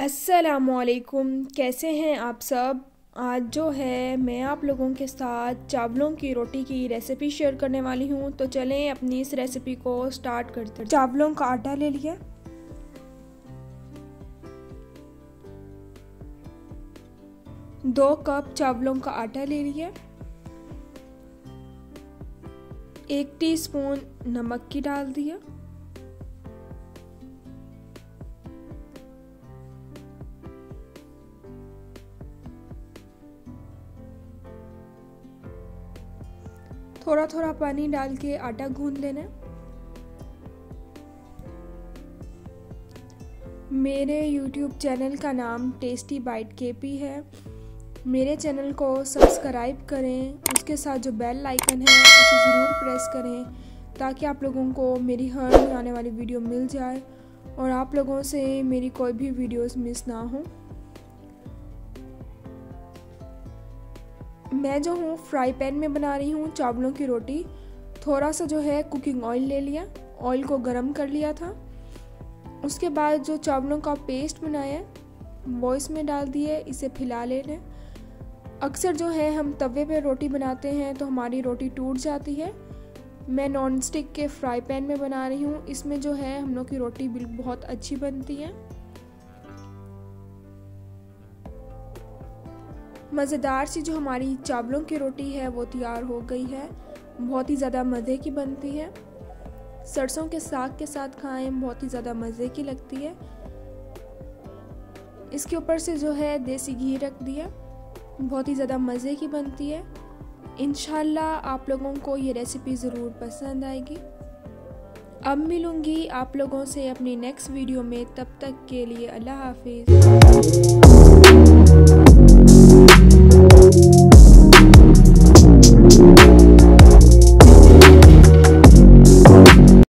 अस्सलामुअलैकुम, कैसे हैं आप सब। आज जो है मैं आप लोगों के साथ चावलों की रोटी की रेसिपी शेयर करने वाली हूं। तो चलें अपनी इस रेसिपी को स्टार्ट करते हैं। चावलों का आटा ले लिया, दो कप चावलों का आटा ले लिया, 1 टीस्पून नमक की डाल दिया, थोड़ा थोड़ा पानी डाल के आटा गूंद लेना। मेरे YouTube चैनल का नाम टेस्टी बाइट केपी है। मेरे चैनल को सब्सक्राइब करें, उसके साथ जो बेल आइकन है उसे ज़रूर प्रेस करें ताकि आप लोगों को मेरी हर आने वाली वीडियो मिल जाए और आप लोगों से मेरी कोई भी वीडियोस मिस ना हो। मैं जो हूँ फ्राई पैन में बना रही हूँ चावलों की रोटी। थोड़ा सा जो है कुकिंग ऑयल ले लिया, ऑयल को गरम कर लिया था। उसके बाद जो चावलों का पेस्ट बनाया वो इसमें डाल दिए, इसे फैला लेना। अक्सर जो है हम तवे पे रोटी बनाते हैं तो हमारी रोटी टूट जाती है। मैं नॉन स्टिक के फ्राई पैन में बना रही हूँ, इसमें जो है हम लोग की रोटी बहुत अच्छी बनती है। मज़ेदार सी जो हमारी चावलों की रोटी है वो तैयार हो गई है। बहुत ही ज़्यादा मज़े की बनती है, सरसों के साग के साथ खाएं, बहुत ही ज़्यादा मज़े की लगती है। इसके ऊपर से जो है देसी घी रख दिया, बहुत ही ज़्यादा मज़े की बनती है। इंशाल्लाह आप लोगों को ये रेसिपी ज़रूर पसंद आएगी। अब मिलूँगी आप लोगों से अपनी नेक्स्ट वीडियो में, तब तक के लिए अल्लाह हाफिज़।